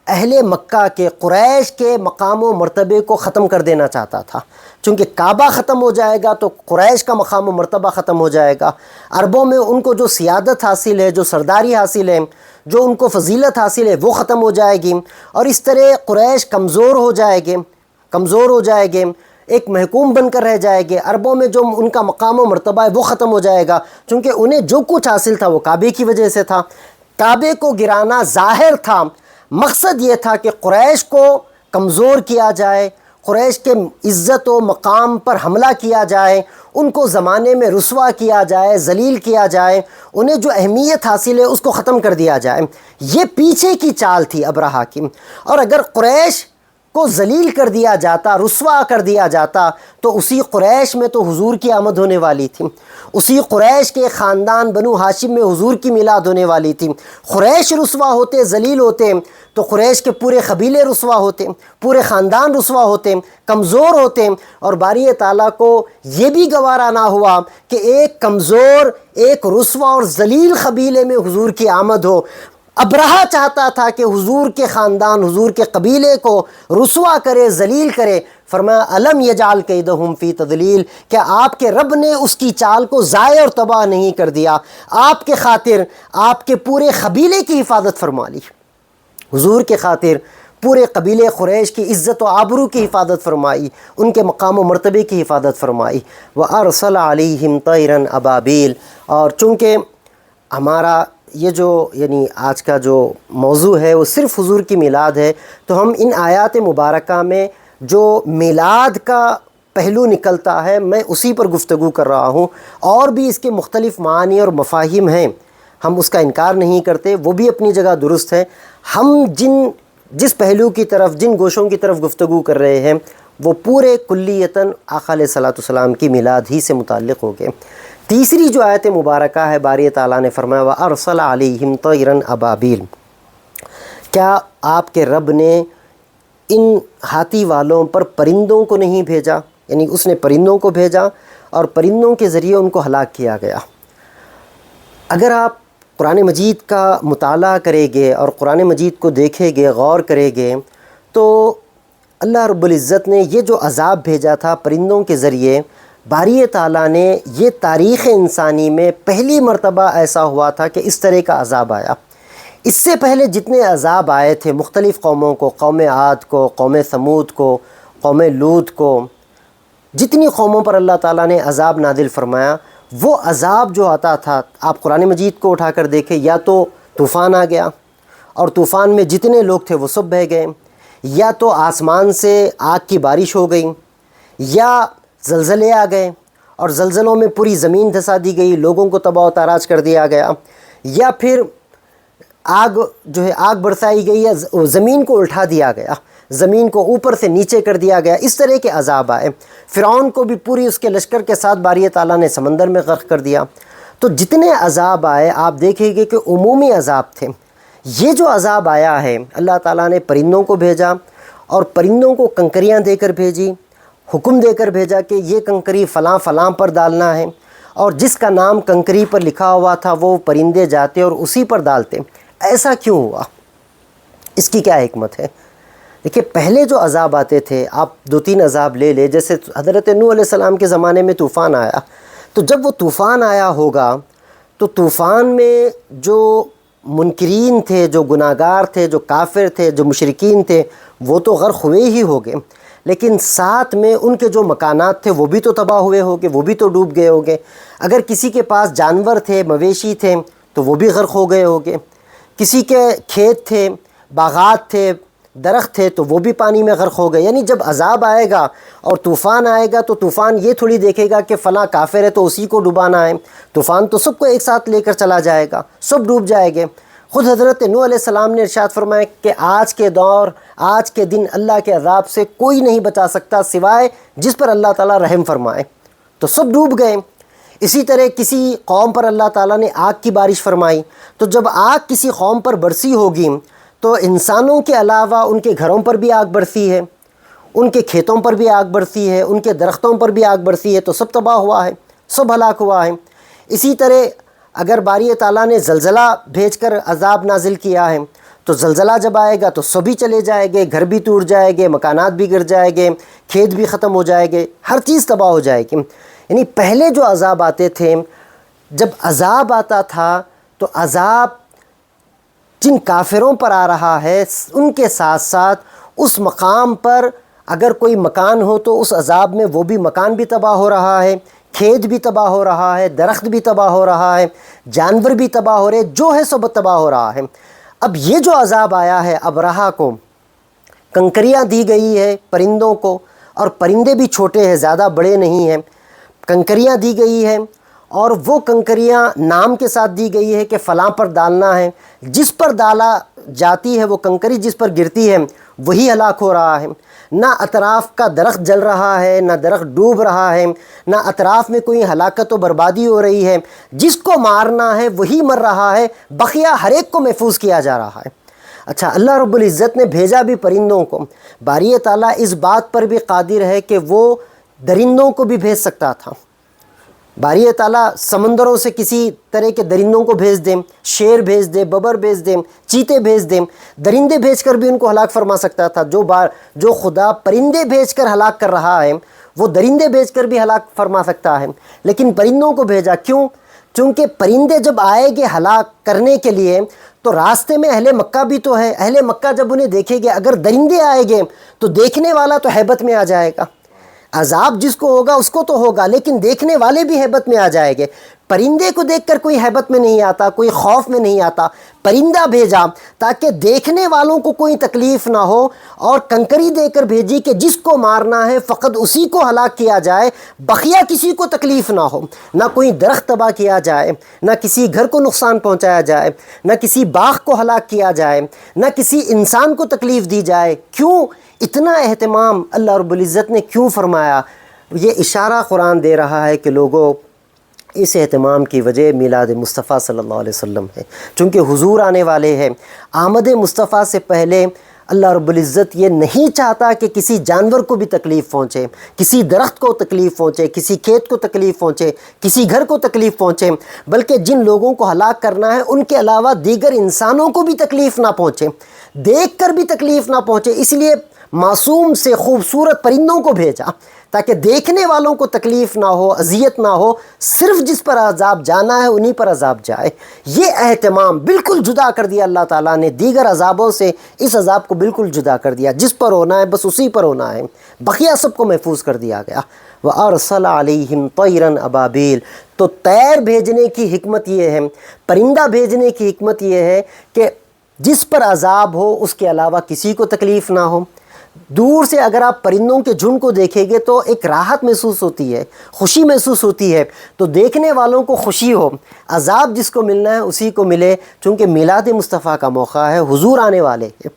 اہل مکہ کے، قریش کے مقام و مرتبے کو ختم کر دینا چاہتا تھا۔ چونکہ کعبہ ختم ہو جائے گا تو قریش کا مقام و مرتبہ ختم ہو جائے گا، عربوں میں ان کو جو سیادت حاصل ہے، جو سرداری حاصل ہے، جو ان کو فضیلت حاصل ہے، وہ ختم ہو جائے گی، اور اس طرح قریش کمزور ہو جائے گے، ایک محکوم بن کر رہ جائے گے۔ عربوں میں جو ان کا مقام و مرتبہ ہے وہ ختم ہو جائے گا، چونکہ انہیں جو کچھ حاصل تھا وہ کعبے کی وجہ سے تھا۔ کعبے کو گرانا ظاہر تھا، مقصد یہ تھا کہ قریش کو کمزور کیا جائے، قریش کے عزت و مقام پر حملہ کیا جائے، ان کو زمانے میں رسوا کیا جائے، ذلیل کیا جائے، انہیں جو اہمیت حاصل ہے اس کو ختم کر دیا جائے۔ یہ پیچھے کی چال تھی ابرہہ کی۔ اور اگر قریش کو ذلیل کر دیا جاتا، رسوا کر دیا جاتا، تو اسی قریش میں تو حضور کی آمد ہونے والی تھی، اسی قریش کے خاندان بنو ہاشم میں حضور کی میلاد ہونے والی تھی۔ قریش رسوا ہوتے، ذلیل ہوتے، تو قریش کے پورے قبیلے رسوا ہوتے، پورے خاندان رسوا ہوتے، کمزور ہوتے، اور باری تعالیٰ کو یہ بھی گوارا نہ ہوا کہ ایک کمزور، ایک رسوا اور ذلیل قبیلے میں حضور کی آمد ہو۔ ابرہہ چاہتا تھا کہ حضور کے خاندان، حضور کے قبیلے کو رسوا کرے، ذلیل کرے۔ فرمایا الم یجعل کیدہم فی تضلیل، کیا آپ کے رب نے اس کی چال کو ضائع اور تباہ نہیں کر دیا؟ آپ کے خاطر آپ کے پورے قبیلے کی حفاظت فرما لی، حضور کے خاطر پورے قبیلے قریش کی عزت و آبرو کی حفاظت فرمائی، ان کے مقام و مرتبے کی حفاظت فرمائی۔ وَأَرْسَلَ عَلَيْهِمْ طَيْرًا أَبَابِيلَ، اور چونکہ ہمارا یہ جو آج کا جو موضوع ہے وہ صرف حضور کی میلاد ہے، تو ہم ان آیات مبارکہ میں جو میلاد کا پہلو نکلتا ہے میں اسی پر گفتگو کر رہا ہوں۔ اور بھی اس کے مختلف معانی اور مفاہیم ہیں، ہم اس کا انکار نہیں کرتے، وہ بھی اپنی جگہ درست ہے۔ ہم جس پہلو کی طرف، جن گوشوں کی طرف گفتگو کر رہے ہیں وہ پورے کلیتاً آقا علیہ الصلوۃ والسلام کی میلاد ہی سے متعلق ہو گئے۔ تیسری جو آیت مبارکہ ہے، باری تعالیٰ نے فرمایا وَأَرْسَلَ عَلَيْهِمْ طَيْرًا أَبَابِيلَ، کیا آپ کے رب نے ان ہاتھی والوں پر پرندوں کو نہیں بھیجا؟ یعنی اس نے پرندوں کو بھیجا اور پرندوں کے ذریعے ان کو ہلاک کیا گیا۔ اگر آپ قرآن مجید کا مطالعہ کریں گے اور قرآن مجید کو دیکھیں گے، غور کریں گے، تو اللہ رب العزت نے یہ جو عذاب بھیجا تھا پرندوں کے ذریعے، باری تعالیٰ نے یہ تاریخ انسانی میں پہلی مرتبہ ایسا ہوا تھا کہ اس طرح کا عذاب آیا۔ اس سے پہلے جتنے عذاب آئے تھے مختلف قوموں کو، قوم عاد کو، قوم ثمود کو، قوم لوط کو، جتنی قوموں پر اللہ تعالیٰ نے عذاب نازل فرمایا، وہ عذاب جو آتا تھا، آپ قرآن مجید کو اٹھا کر دیکھیں، یا تو طوفان آ گیا اور طوفان میں جتنے لوگ تھے وہ سب بہہ گئے، یا تو آسمان سے آگ کی بارش ہو گئی، یا زلزلے آ گئے اور زلزلوں میں پوری زمین دھسا دی گئی، لوگوں کو تباہ و تاراج کر دیا گیا، یا پھر آگ برسائی گئی یا زمین کو الٹا دیا گیا۔ زمین کو اوپر سے نیچے کر دیا گیا، اس طرح کے عذاب آئے۔ فرعون کو بھی پوری اس کے لشکر کے ساتھ باری تعالیٰ نے سمندر میں غرق کر دیا۔ تو جتنے عذاب آئے آپ دیکھیں گے کہ عمومی عذاب تھے۔ یہ جو عذاب آیا ہے اللہ تعالیٰ نے پرندوں کو بھیجا، اور پرندوں کو کنکریاں دے کر بھیجی، حکم دے کر بھیجا کہ یہ کنکری فلاں فلاں پر ڈالنا ہے، اور جس کا نام کنکری پر لکھا ہوا تھا وہ پرندے جاتے اور اسی پر ڈالتے۔ ایسا کیوں ہوا؟ اس کی کیا حکمت ہے؟ دیکھیں پہلے جو عذاب آتے تھے، آپ 2-3 عذاب لے لے، جیسے حضرت نوح علیہ السلام کے زمانے میں طوفان آیا، تو جب وہ طوفان آیا ہوگا تو طوفان میں جو منکرین تھے، جو گناہگار تھے، جو کافر تھے، جو مشرکین تھے، وہ تو غرق ہوئے ہی ہوگے، لیکن ساتھ میں ان کے جو مکانات تھے وہ بھی تو تباہ ہوئے ہوگے، وہ بھی تو ڈوب گئے ہوگے۔ اگر کسی کے پاس جانور تھے، مویشی تھے، تو وہ بھی غرق ہو گئے ہوگے۔ کسی کے کھیت تھے، باغات تھے، درخت تھے، تو وہ بھی پانی میں غرق ہو گئے۔ یعنی جب عذاب آئے گا اور طوفان آئے گا تو طوفان یہ تھوڑی دیکھے گا کہ فلاں کافر ہے تو اسی کو ڈبانا ہے، طوفان تو سب کو ایک ساتھ لے کر چلا جائے گا، سب ڈوب جائے گے۔ خود حضرت نوح علیہ السلام نے ارشاد فرمایا کہ آج کے دور، آج کے دن اللہ کے عذاب سے کوئی نہیں بچا سکتا سوائے جس پر اللہ تعالیٰ رحم فرمائے، تو سب ڈوب گئے۔ اسی طرح کسی قوم پر اللہ تعالیٰ نے آگ کی بارش فرمائی، تو جب آگ کسی قوم پر برسی ہوگی تو انسانوں کے علاوہ ان کے گھروں پر بھی آگ برسی ہے، ان کے کھیتوں پر بھی آگ برسی ہے، ان کے درختوں پر بھی آگ برسی ہے، تو سب تباہ ہوا ہے، سب ہلاک ہوا ہے۔ اسی طرح اگر باری تعالیٰ نے زلزلہ بھیج کر عذاب نازل کیا ہے تو زلزلہ جب آئے گا تو سبھی چلے جائے گے، گھر بھی ٹوٹ جائے گے، مکانات بھی گر جائے گے، کھیت بھی ختم ہو جائے گے، ہر چیز تباہ ہو جائے گی۔ یعنی پہلے جو عذاب آتے تھے، جب عذاب آتا تھا تو عذاب جن کافروں پر آ رہا ہے ان کے ساتھ ساتھ اس مقام پر اگر کوئی مکان ہو تو اس عذاب میں وہ بھی مکان بھی تباہ ہو رہا ہے، کھیت بھی تباہ ہو رہا ہے، درخت بھی تباہ ہو رہا ہے، جانور بھی تباہ ہو رہے، جو ہے سب تباہ ہو رہا ہے۔ اب یہ جو عذاب آیا ہے ابرہہ کو، کنکریاں دی گئی ہے پرندوں کو، اور پرندے بھی چھوٹے ہیں، زیادہ بڑے نہیں ہیں، کنکریاں دی گئی ہے، اور وہ کنکریاں نام کے ساتھ دی گئی ہے کہ فلاں پر ڈالنا ہے، جس پر ڈالا جاتی ہے وہ کنکری جس پر گرتی ہے وہی ہلاک ہو رہا ہے۔ نہ اطراف کا درخت جل رہا ہے، نہ درخت ڈوب رہا ہے، نہ اطراف میں کوئی ہلاکت و بربادی ہو رہی ہے، جس کو مارنا ہے وہی مر رہا ہے، بقیہ ہر ایک کو محفوظ کیا جا رہا ہے۔ اچھا، اللہ رب العزت نے بھیجا بھی پرندوں کو، باری تعالیٰ اس بات پر بھی قادر ہے کہ وہ درندوں کو بھی بھیج سکتا تھا۔ باری تعالیٰ سمندروں سے کسی طرح کے درندوں کو بھیج دیں، شیر بھیج دے، ببر بھیج دیں، چیتے بھیج دیں، درندے بھیج کر بھی ان کو ہلاک فرما سکتا تھا۔ جو خدا پرندے بھیج کر ہلاک کر رہا ہے وہ درندے بھیج کر بھی ہلاک فرما سکتا ہے، لیکن پرندوں کو بھیجا کیوں؟ چونکہ پرندے جب آئے گے ہلاک کرنے کے لیے تو راستے میں اہل مکہ بھی تو ہے، اہل مکہ جب انہیں دیکھے گے، اگر درندے آئے گے تو دیکھنے والا تو ہیبت میں آ جائے گا، عذاب جس کو ہوگا اس کو تو ہوگا، لیکن دیکھنے والے بھی ہیبت میں آ جائے گے۔ پرندے کو دیکھ کر کوئی ہیبت میں نہیں آتا، کوئی خوف میں نہیں آتا، پرندہ بھیجا تاکہ دیکھنے والوں کو کوئی تکلیف نہ ہو، اور کنکری دے کر بھیجی کہ جس کو مارنا ہے فقط اسی کو ہلاک کیا جائے، بقیہ کسی کو تکلیف نہ ہو، نہ کوئی درخت تباہ کیا جائے، نہ کسی گھر کو نقصان پہنچایا جائے، نہ کسی باغ کو ہلاک کیا جائے، نہ کسی انسان کو تکلیف دی جائے۔ کیوں اتنا اہتمام اللہ رب العزت نے کیوں فرمایا؟ یہ اشارہ قرآن دے رہا ہے کہ لوگوں، اس اہتمام کی وجہ میلاد مصطفیٰ صلی اللہ علیہ وسلم ہے، چونکہ حضور آنے والے ہیں۔ آمد مصطفیٰ سے پہلے اللہ رب العزت یہ نہیں چاہتا کہ کسی جانور کو بھی تکلیف پہنچے، کسی درخت کو تکلیف پہنچے، کسی کھیت کو تکلیف پہنچے، کسی گھر کو تکلیف پہنچے، بلکہ جن لوگوں کو ہلاک کرنا ہے ان کے علاوہ دیگر انسانوں کو بھی تکلیف نہ پہنچے، دیکھ کر بھی تکلیف نہ پہنچے۔ اس لیے معصوم سے خوبصورت پرندوں کو بھیجا تاکہ دیکھنے والوں کو تکلیف نہ ہو، اذیت نہ ہو، صرف جس پر عذاب جانا ہے انہی پر عذاب جائے۔ یہ اہتمام بالکل جدا کر دیا اللہ تعالیٰ نے دیگر عذابوں سے، اس عذاب کو بالکل جدا کر دیا، جس پر ہونا ہے بس اسی پر ہونا ہے، بقیہ سب کو محفوظ کر دیا گیا۔ وَأَرْسَلَ عَلَيْهِمْ طَيْرًا أَبَابِيلَ، تو طیر بھیجنے کی حکمت یہ ہے، پرندہ بھیجنے کی حکمت یہ ہے کہ جس پر عذاب ہو اس کے علاوہ کسی کو تکلیف نہ ہو۔ دور سے اگر آپ پرندوں کے جھنڈ کو دیکھیں گے تو ایک راحت محسوس ہوتی ہے، خوشی محسوس ہوتی ہے، تو دیکھنے والوں کو خوشی ہو، عذاب جس کو ملنا ہے اسی کو ملے، چونکہ میلاد مصطفیٰ کا موقع ہے، حضور آنے والے ہیں۔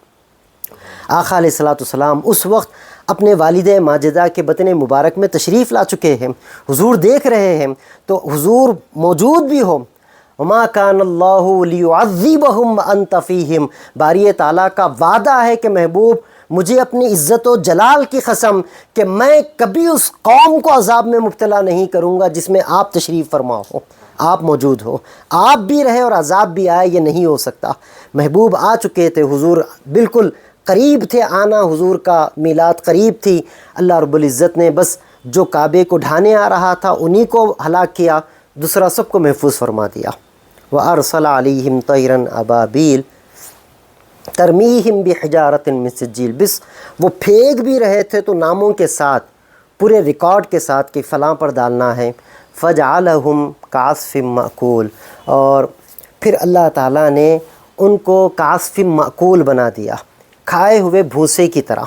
آقا علیہ الصلوۃ والسلام اس وقت اپنے والد ماجدہ کے بطن مبارک میں تشریف لا چکے ہیں، حضور دیکھ رہے ہیں، تو حضور موجود بھی ہو۔ وما کان اللہ لیعذبہم وانت فیہم، باری تعالیٰ کا وعدہ ہے کہ محبوب مجھے اپنی عزت و جلال کی قسم کہ میں کبھی اس قوم کو عذاب میں مبتلا نہیں کروں گا جس میں آپ تشریف فرما ہو، آپ موجود ہو، آپ بھی رہے اور عذاب بھی آئے، یہ نہیں ہو سکتا۔ محبوب آ چکے تھے، حضور بالکل قریب تھے آنا، حضور کا میلاد قریب تھی۔ اللہ رب العزت نے بس جو کعبے کو ڈھانے آ رہا تھا انہی کو ہلاک کیا، دوسرا سب کو محفوظ فرما دیا۔ وَأَرْسَلَ عَلَيْهِمْ طَيْرًا أَبَابِيلَ ترمیہم بحجارۃ من سجیل، بس وہ پھینک بھی رہے تھے تو ناموں کے ساتھ، پورے ریکارڈ کے ساتھ کہ فلاں پر ڈالنا ہے۔ فجعلہم کعصف مأکول، اور پھر اللہ تعالیٰ نے ان کو کعصف مأکول بنا دیا، کھائے ہوئے بھوسے کی طرح۔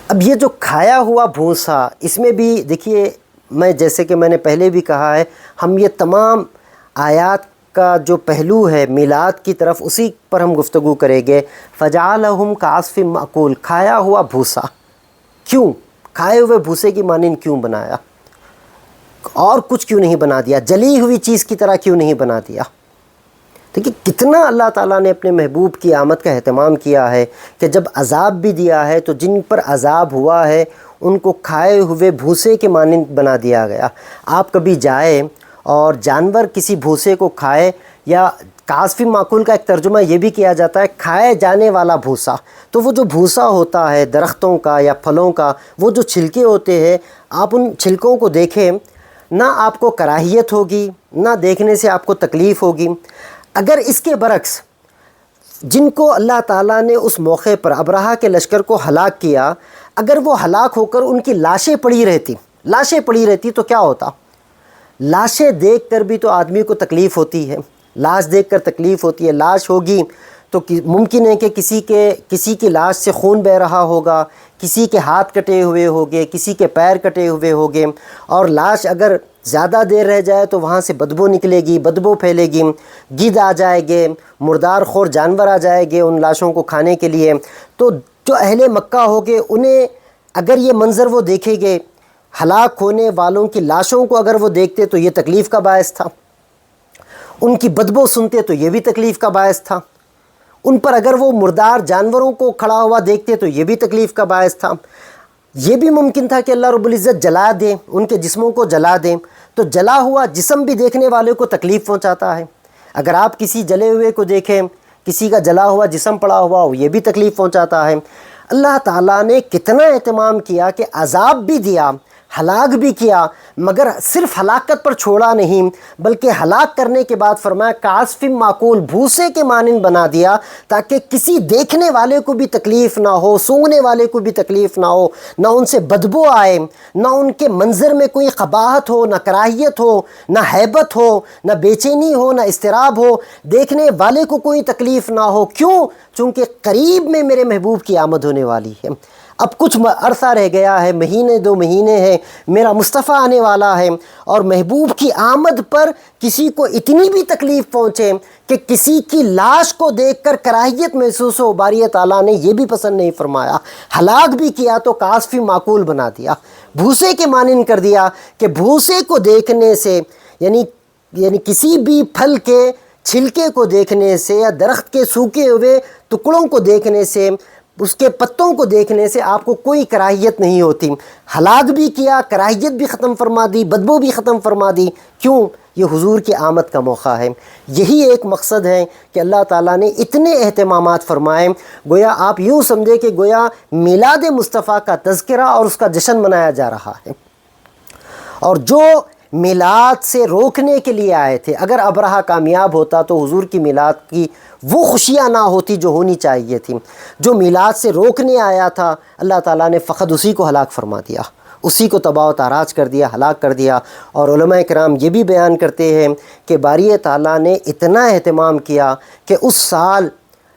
اب یہ جو کھایا ہوا بھوسا، اس میں بھی دیکھیے، جیسے کہ میں نے پہلے بھی کہا ہے، ہم یہ تمام آیات کا جو پہلو ہے میلاد کی طرف، اسی پر ہم گفتگو کریں گے۔ فجعلہم کعصف مأکول، کھایا ہوا بھوسا، کیوں کھائے ہوئے بھوسے کی مانند کیوں بنایا؟ اور کچھ کیوں نہیں بنا دیا؟ جلی ہوئی چیز کی طرح کیوں نہیں بنا دیا؟ دیکھیے کتنا اللہ تعالیٰ نے اپنے محبوب کی آمد کا اہتمام کیا ہے کہ جب عذاب بھی دیا ہے تو جن پر عذاب ہوا ہے ان کو کھائے ہوئے بھوسے کے مانند بنا دیا گیا۔ آپ کبھی جائے اور جانور کسی بھوسے کو کھائے، یا کعصف معقول کا ایک ترجمہ یہ بھی کیا جاتا ہے کھائے جانے والا بھوسا، تو وہ جو بھوسا ہوتا ہے درختوں کا یا پھلوں کا، وہ جو چھلکے ہوتے ہیں، آپ ان چھلکوں کو دیکھیں، نہ آپ کو کراہیت ہوگی، نہ دیکھنے سے آپ کو تکلیف ہوگی۔ اگر اس کے برعکس جن کو اللہ تعالیٰ نے اس موقع پر ابرہہ کے لشکر کو ہلاک کیا، اگر وہ ہلاک ہو کر ان کی لاشیں پڑی رہتی تو کیا ہوتا؟ لاشیں دیکھ کر بھی تو آدمی کو تکلیف ہوتی ہے، لاش دیکھ کر تکلیف ہوتی ہے۔ لاش ہوگی تو ممکن ہے کہ کسی کی لاش سے خون بہہ رہا ہوگا، کسی کے ہاتھ کٹے ہوئے ہوگے، کسی کے پیر کٹے ہوئے ہوگے، اور لاش اگر زیادہ دیر رہ جائے تو وہاں سے بدبو نکلے گی، بدبو پھیلے گی، گدھ آ جائے گے، مردار خور جانور آ جائے گے ان لاشوں کو کھانے کے لیے۔ تو جو اہل مکہ ہوگے انہیں اگر یہ منظر وہ دیکھیں گے، ہلاک ہونے والوں کی لاشوں کو اگر وہ دیکھتے تو یہ تکلیف کا باعث تھا، ان کی بدبو سنتے تو یہ بھی تکلیف کا باعث تھا، ان پر اگر وہ مردار جانوروں کو کھڑا ہوا دیکھتے تو یہ بھی تکلیف کا باعث تھا۔ یہ بھی ممکن تھا کہ اللہ رب العزت جلا دیں، ان کے جسموں کو جلا دیں، تو جلا ہوا جسم بھی دیکھنے والے کو تکلیف پہنچاتا ہے۔ اگر آپ کسی جلے ہوئے کو دیکھیں، کسی کا جلا ہوا جسم پڑا ہوا ہو، یہ بھی تکلیف پہنچاتا ہے۔ اللہ تعالیٰ نے کتنا اہتمام کیا کہ عذاب بھی دیا، ہلاک بھی کیا، مگر صرف ہلاکت پر چھوڑا نہیں، بلکہ ہلاک کرنے کے بعد فرمایا کعصف معقول، بھوسے کے مانند بنا دیا، تاکہ کسی دیکھنے والے کو بھی تکلیف نہ ہو، سونگنے والے کو بھی تکلیف نہ ہو، نہ ان سے بدبو آئے، نہ ان کے منظر میں کوئی قباحت ہو، نہ کراہیت ہو، نہ ہیبت ہو، نہ بے چینی ہو، نہ اضطراب ہو، دیکھنے والے کو کوئی تکلیف نہ ہو۔ کیوں؟ چونکہ قریب میں میرے محبوب کی آمد ہونے والی ہے، اب کچھ عرصہ رہ گیا ہے، مہینے 2 مہینے ہیں، میرا مصطفیٰ آنے والا ہے، اور محبوب کی آمد پر کسی کو اتنی بھی تکلیف پہنچے کہ کسی کی لاش کو دیکھ کر کراہیت محسوس ہو، باری تعالیٰ نے یہ بھی پسند نہیں فرمایا۔ ہلاک بھی کیا تو کعصف معقول بنا دیا، بھوسے کے مانند کر دیا، کہ بھوسے کو دیکھنے سے یعنی کسی بھی پھل کے چھلکے کو دیکھنے سے یا درخت کے سوکھے ہوئے ٹکڑوں کو دیکھنے سے، اس کے پتوں کو دیکھنے سے آپ کو کوئی کراہیت نہیں ہوتی۔ ہلاک بھی کیا، کراہیت بھی ختم فرما دی، بدبو بھی ختم فرما دی۔ کیوں؟ یہ حضور کی آمد کا موقع ہے۔ یہی ایک مقصد ہے کہ اللہ تعالیٰ نے اتنے اہتمامات فرمائے، گویا آپ یوں سمجھے کہ گویا میلاد مصطفیٰ کا تذکرہ اور اس کا جشن منایا جا رہا ہے۔ اور جو میلاد سے روکنے کے لیے آئے تھے، اگر ابرہہ کامیاب ہوتا تو حضور کی میلاد کی وہ خوشیاں نہ ہوتی جو ہونی چاہیے تھیں۔ جو میلاد سے روکنے آیا تھا، اللہ تعالیٰ نے فقط اسی کو ہلاک فرما دیا، اسی کو تباہ و تاراج کر دیا، ہلاک کر دیا۔ اور علماء کرام یہ بھی بیان کرتے ہیں کہ باری تعالیٰ نے اتنا اہتمام کیا کہ اس سال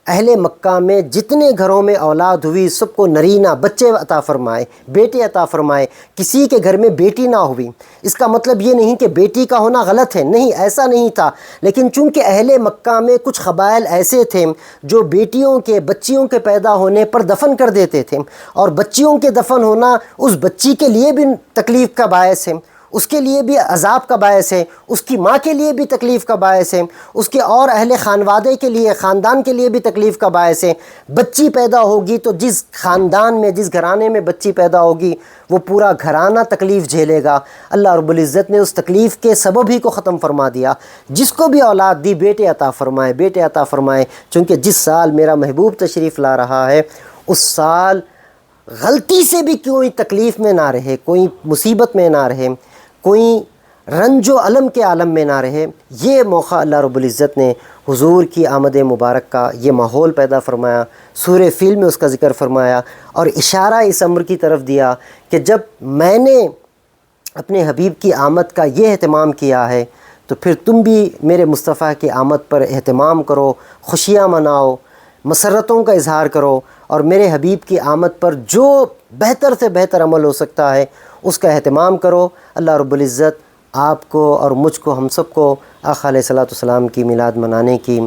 اہل مکہ میں جتنے گھروں میں اولاد ہوئی سب کو نرینہ بچے عطا فرمائے، بیٹے عطا فرمائے، کسی کے گھر میں بیٹی نہ ہوئی۔ اس کا مطلب یہ نہیں کہ بیٹی کا ہونا غلط ہے، نہیں، ایسا نہیں تھا، لیکن چونکہ اہل مکہ میں کچھ قبائل ایسے تھے جو بیٹیوں کے بچیوں کے پیدا ہونے پر دفن کر دیتے تھے، اور بچیوں کے دفن ہونا اس بچی کے لیے بھی تکلیف کا باعث ہے، اس کے لیے بھی عذاب کا باعث ہے، اس کی ماں کے لیے بھی تکلیف کا باعث ہے، اس کے اور اہل خانوادے کے لیے، خاندان کے لیے بھی تکلیف کا باعث ہے۔ بچی پیدا ہوگی تو جس خاندان میں، جس گھرانے میں بچی پیدا ہوگی وہ پورا گھرانہ تکلیف جھیلے گا۔ اللہ رب العزت نے اس تکلیف کے سبب ہی کو ختم فرما دیا۔ جس کو بھی اولاد دی بیٹے عطا فرمائے، بیٹے عطا فرمائے، چونکہ جس سال میرا محبوب تشریف لا رہا ہے اس سال غلطی سے بھی کوئی تکلیف میں نہ رہے، کوئی مصیبت میں نہ رہے، کوئی رنج و علم کے عالم میں نہ رہے۔ یہ موقع اللہ رب العزت نے حضور کی آمد مبارک کا یہ ماحول پیدا فرمایا، سورہ فیل میں اس کا ذکر فرمایا، اور اشارہ اس امر کی طرف دیا کہ جب میں نے اپنے حبیب کی آمد کا یہ اہتمام کیا ہے تو پھر تم بھی میرے مصطفیٰ کی آمد پر اہتمام کرو، خوشیاں مناؤ، مسرتوں کا اظہار کرو، اور میرے حبیب کی آمد پر جو بہتر سے بہتر عمل ہو سکتا ہے اس کا اہتمام کرو۔ اللہ رب العزت آپ کو اور مجھ کو، ہم سب کو آقا علیہ الصلوۃ والسلام کی میلاد منانے کی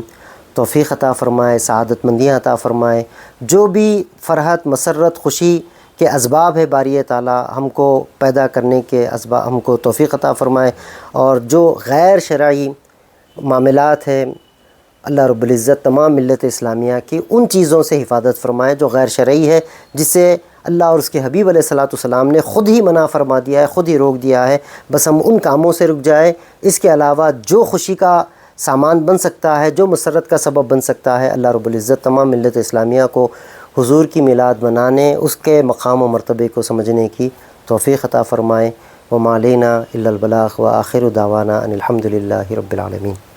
توفیق عطا فرمائے، سعادت مندیاں عطا فرمائے۔ جو بھی فرحت، مسرت، خوشی کے اسباب ہے باری تعالیٰ ہم کو پیدا کرنے کے اسباب ہم کو توفیق عطا فرمائے، اور جو غیر شرعی معاملات ہے اللہ رب العزت تمام ملت اسلامیہ کی ان چیزوں سے حفاظت فرمائے جو غیر شرعی ہے، جس سے اللہ اور اس کے حبیب علیہ الصلوۃ والسلام نے خود ہی منع فرما دیا ہے، خود ہی روک دیا ہے۔ بس ہم ان کاموں سے رک جائیں۔ اس کے علاوہ جو خوشی کا سامان بن سکتا ہے، جو مسرت کا سبب بن سکتا ہے، اللہ رب العزت تمام ملت اسلامیہ کو حضور کی میلاد منانے، اس کے مقام و مرتبے کو سمجھنے کی توفیق عطا فرمائے۔ وما علینا الا البلاغ وآخر دعوانا ان الحمد للہ رب العالمین۔